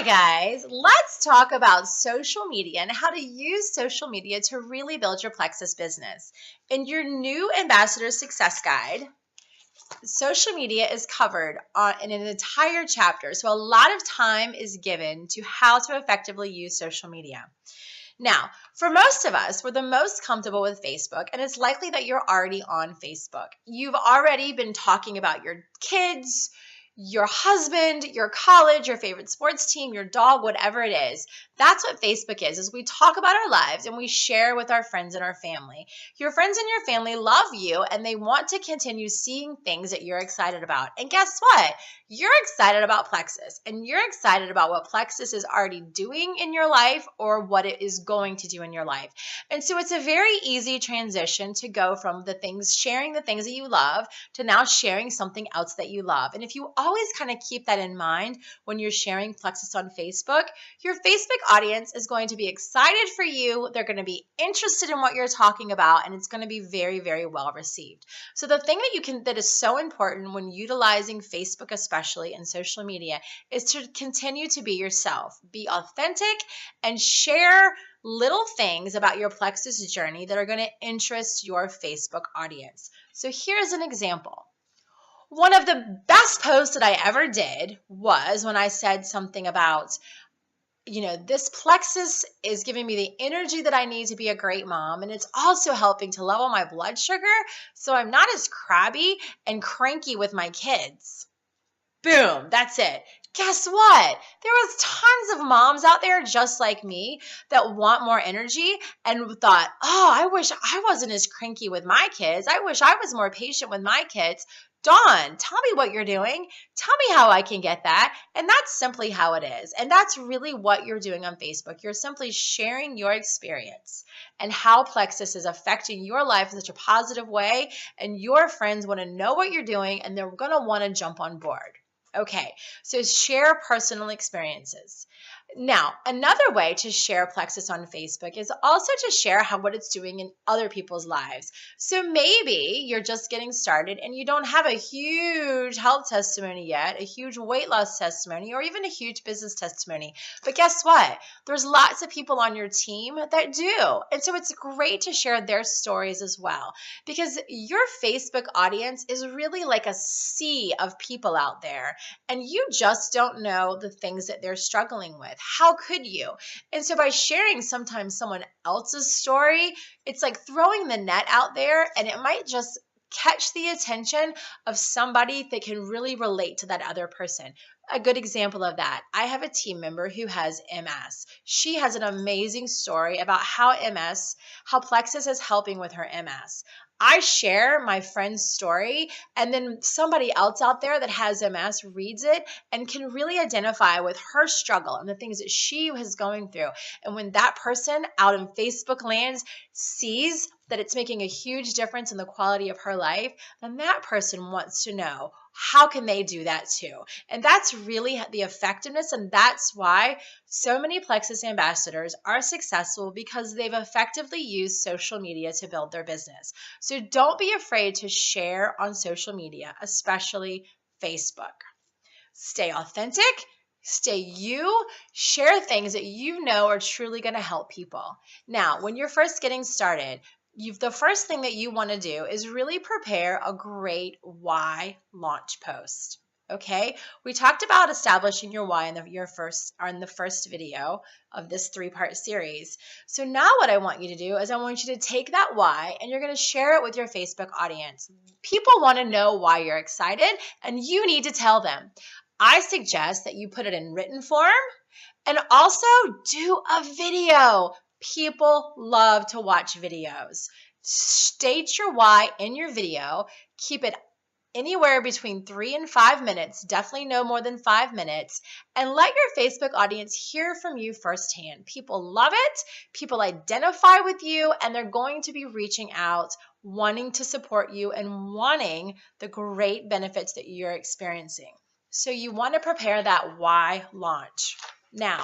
Hi guys, let's talk about social media and how to use social media to really build your Plexus business. In your new Ambassador Success Guide, social media is covered in an entire chapter. So a lot of time is given to how to effectively use social media. Now, for most of us, we're the most comfortable with Facebook, and it's likely that you're already on Facebook. You've already been talking about your kids, your husband, your college, your favorite sports team, your dog, whatever it is. That's what Facebook is we talk about our lives and we share with our friends and our family. Your friends and your family love you and they want to continue seeing things that you're excited about. And guess what? You're excited about Plexus and you're excited about what Plexus is already doing in your life or what it is going to do in your life. And so it's a very easy transition to go from sharing the things that you love to now sharing something else that you love. And if you always kind of keep that in mind when you're sharing Plexus on Facebook, your Facebook audience is going to be excited for you. They're going to be interested in what you're talking about, and it's going to be very, very well received. So the thing that is so important when utilizing Facebook, especially in social media, is to continue to be yourself, be authentic, and share little things about your Plexus journey that are going to interest your Facebook audience. So here's an example. One of the best posts that I ever did was when I said something about, this Plexus is giving me the energy that I need to be a great mom, and it's also helping to level my blood sugar so I'm not as crabby and cranky with my kids. Boom, that's it. Guess what? There was tons of moms out there just like me that want more energy and thought, oh, I wish I wasn't as cranky with my kids. I wish I was more patient with my kids. Dawn, tell me what you're doing. Tell me how I can get that. And that's simply how it is. And that's really what you're doing on Facebook. You're simply sharing your experience and how Plexus is affecting your life in such a positive way. And your friends want to know what you're doing and they're going to want to jump on board. Okay, so share personal experiences. Now, another way to share Plexus on Facebook is also to share what it's doing in other people's lives. So maybe you're just getting started and you don't have a huge health testimony yet, a huge weight loss testimony, or even a huge business testimony. But guess what? There's lots of people on your team that do. And so it's great to share their stories as well, because your Facebook audience is really like a sea of people out there, and you just don't know the things that they're struggling with. How could you? And so by sharing sometimes someone else's story, it's like throwing the net out there, and it might just catch the attention of somebody that can really relate to that other person. A good example of that, I have a team member who has MS. She has an amazing story about how Plexus is helping with her MS. I share my friend's story, and then somebody else out there that has MS reads it and can really identify with her struggle and the things that she is going through. And when that person out in Facebook land sees that it's making a huge difference in the quality of her life, then that person wants to know, how can they do that too? And that's really the effectiveness, and that's why so many Plexus ambassadors are successful, because they've effectively used social media to build their business. So don't be afraid to share on social media, especially Facebook. Stay authentic. Stay you, share things that you know are truly going to help people. Now, when you're first getting started, the first thing that you want to do is really prepare a great why launch post. Okay, we talked about establishing your why in the first video of this 3-part series. So now what I want you to do is I want you to take that why and you're going to share it with your Facebook audience. People want to know why you're excited, and you need to tell them. I suggest that you put it in written form and also do a video. People love to watch videos. State your why in your video. Keep it anywhere between 3 and 5 minutes, definitely no more than 5 minutes, and let your Facebook audience hear from you firsthand. People love it. People identify with you, and they're going to be reaching out, wanting to support you and wanting the great benefits that you're experiencing. So you want to prepare that why launch. Now,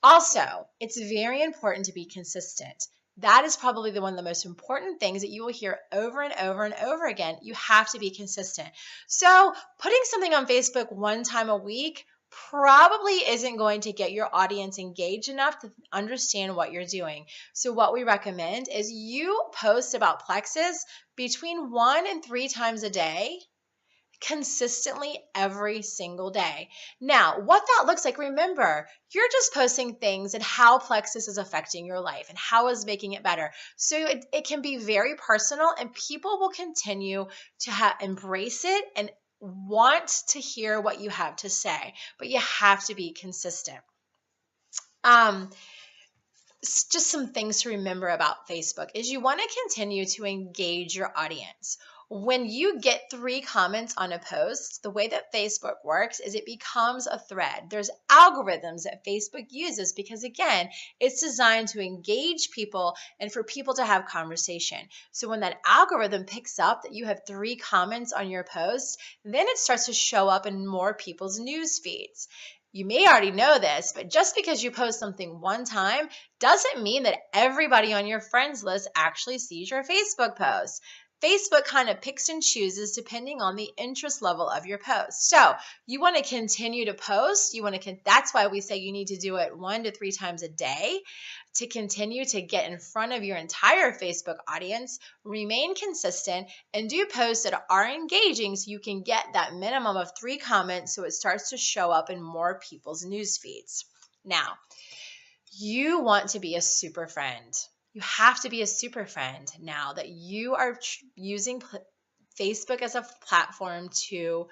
also, it's very important to be consistent. That is probably one of the most important things that you will hear over and over and over again. You have to be consistent. So putting something on Facebook one time a week probably isn't going to get your audience engaged enough to understand what you're doing. So what we recommend is you post about Plexus between 1 and 3 times a day, consistently every single day. Now, what that looks like, remember, you're just posting things and how Plexus is affecting your life and how is making it better. So it can be very personal, and people will continue to embrace it and want to hear what you have to say, but you have to be consistent. Just some things to remember about Facebook is you want to continue to engage your audience. When you get 3 comments on a post, the way that Facebook works is it becomes a thread. There's algorithms that Facebook uses because, again, it's designed to engage people and for people to have conversation. So when that algorithm picks up that you have 3 comments on your post, then it starts to show up in more people's news feeds. You may already know this, but just because you post something one time doesn't mean that everybody on your friends list actually sees your Facebook post. Facebook kind of picks and chooses depending on the interest level of your post. So you want to continue to post. That's why we say you need to do it 1 to 3 times a day to continue to get in front of your entire Facebook audience. Remain consistent and do posts that are engaging so you can get that minimum of 3 comments so it starts to show up in more people's news feeds. Now, you want to be a super friend. You have to be a super friend now that you are using Facebook as a platform to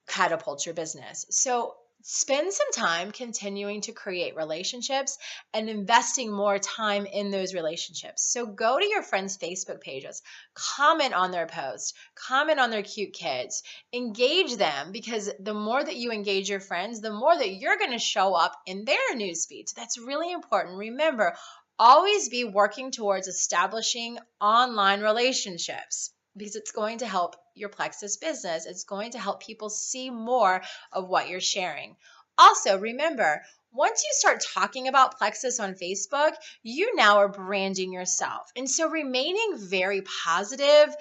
catapult your business. So spend some time continuing to create relationships and investing more time in those relationships. So go to your friends' Facebook pages, comment on their posts, comment on their cute kids, engage them, because the more that you engage your friends, the more that you're going to show up in their news feeds. That's really important. Remember, always be working towards establishing online relationships, because it's going to help your Plexus business. It's going to help people see more of what you're sharing. Also, remember, once you start talking about Plexus on Facebook, you now are branding yourself. And so remaining very positive,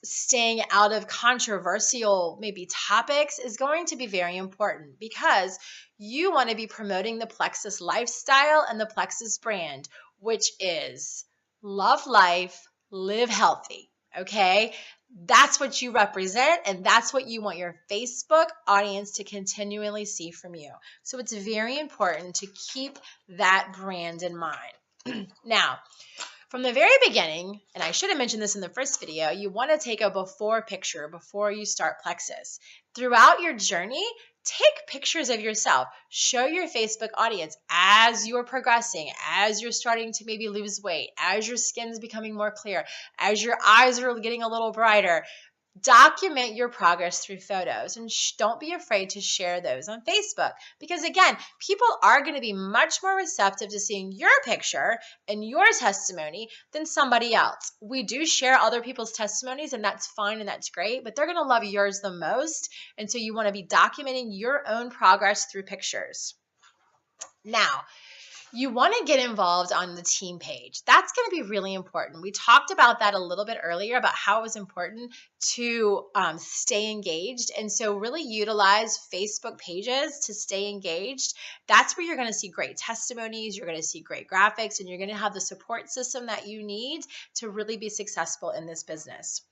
staying out of controversial maybe topics is going to be very important, because you want to be promoting the Plexus lifestyle and the Plexus brand, which is love life, live healthy. Okay, that's what you represent, and that's what you want your Facebook audience to continually see from you. So it's very important to keep that brand in mind. Now, from the very beginning, and I should have mentioned this in the first video, you want to take a before picture before you start Plexus. Throughout your journey, take pictures of yourself. Show your Facebook audience as you're progressing, as you're starting to maybe lose weight, as your skin's becoming more clear, as your eyes are getting a little brighter. Document your progress through photos, and don't be afraid to share those on Facebook, because again, people are going to be much more receptive to seeing your picture and your testimony than somebody else. We do share other people's testimonies, and that's fine and that's great, but they're going to love yours the most. And so you want to be documenting your own progress through pictures. Now, you want to get involved on the team page. That's going to be really important. We talked about that a little bit earlier about how it was important to stay engaged. And so really utilize Facebook pages to stay engaged. That's where you're going to see great testimonies, you're going to see great graphics, and you're going to have the support system that you need to really be successful in this business.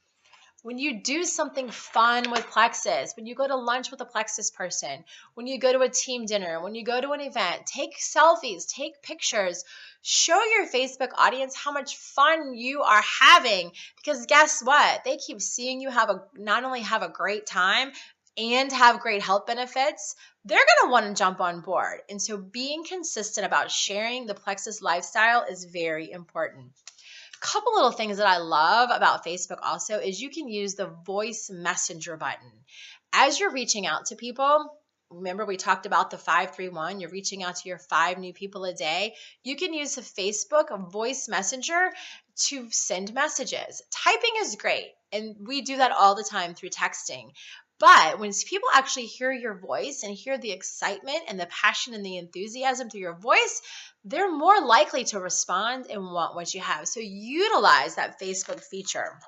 When you do something fun with Plexus, when you go to lunch with a Plexus person, when you go to a team dinner, when you go to an event, take selfies, take pictures, show your Facebook audience how much fun you are having, because guess what? They keep seeing you not only have a great time and have great health benefits, they're going to want to jump on board. And so being consistent about sharing the Plexus lifestyle is very important. Couple little things that I love about Facebook also is you can use the voice messenger button. As you're reaching out to people, remember we talked about the 531, you're reaching out to your 5 new people a day. You can use the Facebook voice messenger to send messages. Typing is great, and we do that all the time through texting. But when people actually hear your voice and hear the excitement and the passion and the enthusiasm through your voice, they're more likely to respond and want what you have. So utilize that Facebook feature.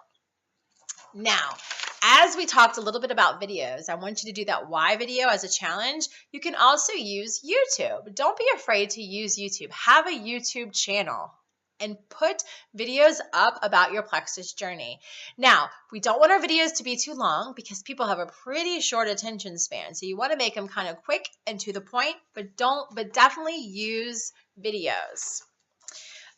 Now, as we talked a little bit about videos, I want you to do that why video as a challenge. You can also use YouTube. Don't be afraid to use YouTube. Have a YouTube channel and put videos up about your Plexus journey. Now, we don't want our videos to be too long because people have a pretty short attention span. So you want to make them kind of quick and to the point, but definitely use videos.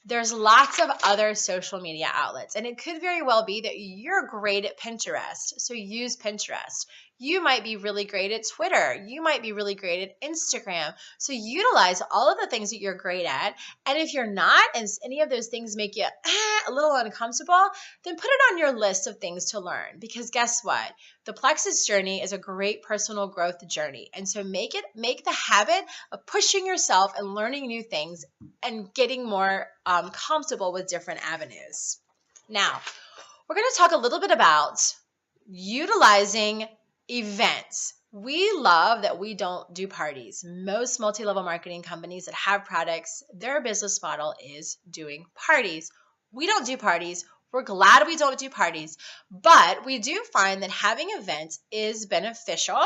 There's lots of other social media outlets, and it could very well be that you're great at Pinterest, so use Pinterest. You might be really great at Twitter. You might be really great at Instagram. So utilize all of the things that you're great at. And if you're not, and any of those things make you a little uncomfortable, then put it on your list of things to learn. Because guess what? The Plexus journey is a great personal growth journey. And so make the habit of pushing yourself and learning new things and getting more comfortable with different avenues. Now, we're going to talk a little bit about utilizing events. We love that we don't do parties. Most multi-level marketing companies that have products, their business model is doing parties. We don't do parties. We're glad we don't do parties, but we do find that having events is beneficial.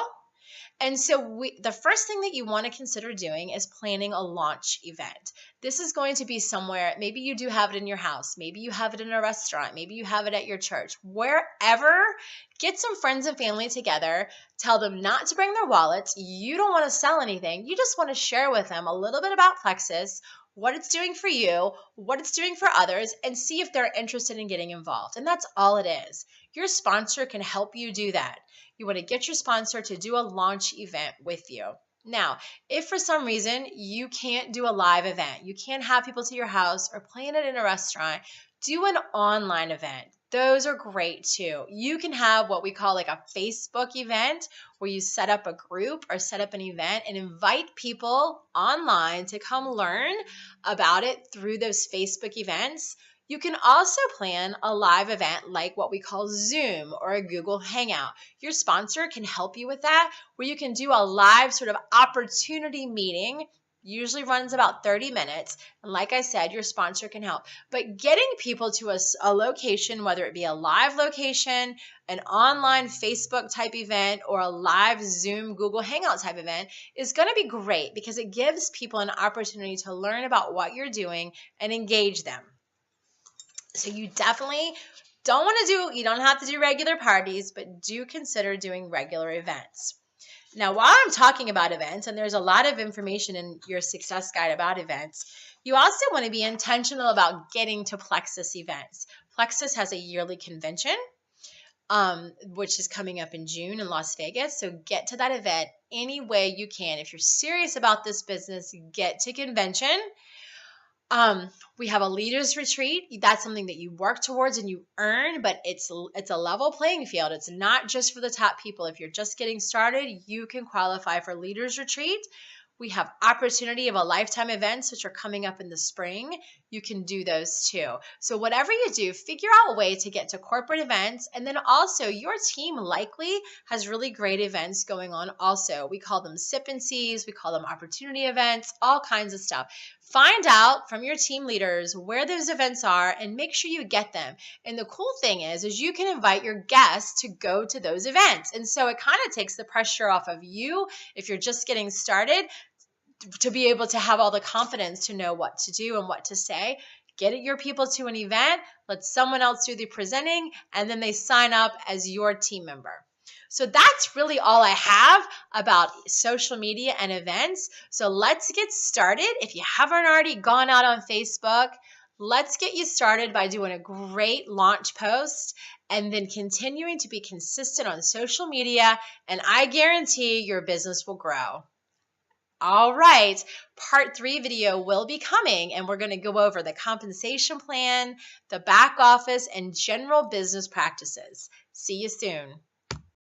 And so the first thing that you want to consider doing is planning a launch event. This is going to be somewhere, maybe you do have it in your house, maybe you have it in a restaurant, maybe you have it at your church, wherever. Get some friends and family together, tell them not to bring their wallets. You don't want to sell anything. You just want to share with them a little bit about Plexus, what it's doing for you, what it's doing for others, and see if they're interested in getting involved. And that's all it is. Your sponsor can help you do that. You want to get your sponsor to do a launch event with you. Now, if for some reason you can't do a live event, you can't have people to your house or plan it in a restaurant, do an online event. Those are great too. You can have what we call like a Facebook event where you set up a group or set up an event and invite people online to come learn about it through those Facebook events. You can also plan a live event like what we call Zoom or a Google Hangout. Your sponsor can help you with that, where you can do a live sort of opportunity meeting. Usually runs about 30 minutes. And like I said, your sponsor can help. But getting people to a location, whether it be a live location, an online Facebook type event, or a live Zoom Google Hangout type event is going to be great because it gives people an opportunity to learn about what you're doing and engage them. So you definitely you don't have to do regular parties, but do consider doing regular events. Now, while I'm talking about events, and there's a lot of information in your success guide about events, you also want to be intentional about getting to Plexus events. Plexus has a yearly convention, which is coming up in June in Las Vegas. So get to that event any way you can. If you're serious about this business, get to convention. We have a leaders retreat. That's something that you work towards and you earn, but it's a level playing field. It's not just for the top people. If you're just getting started, you can qualify for leaders retreat. We have opportunity of a lifetime events, which are coming up in the spring. You can do those too. So whatever you do, figure out a way to get to corporate events. And then also your team likely has really great events going on also. We call them sip and sees. We call them opportunity events, all kinds of stuff. Find out from your team leaders where those events are and make sure you get them. And the cool thing is you can invite your guests to go to those events. And so it kind of takes the pressure off of you if you're just getting started to be able to have all the confidence to know what to do and what to say. Get your people to an event, let someone else do the presenting, and then they sign up as your team member. So that's really all I have about social media and events. So let's get started. If you haven't already gone out on Facebook, let's get you started by doing a great launch post and then continuing to be consistent on social media, and I guarantee your business will grow. All right, part 3 video will be coming, and we're going to go over the compensation plan, the back office, and general business practices. See you soon.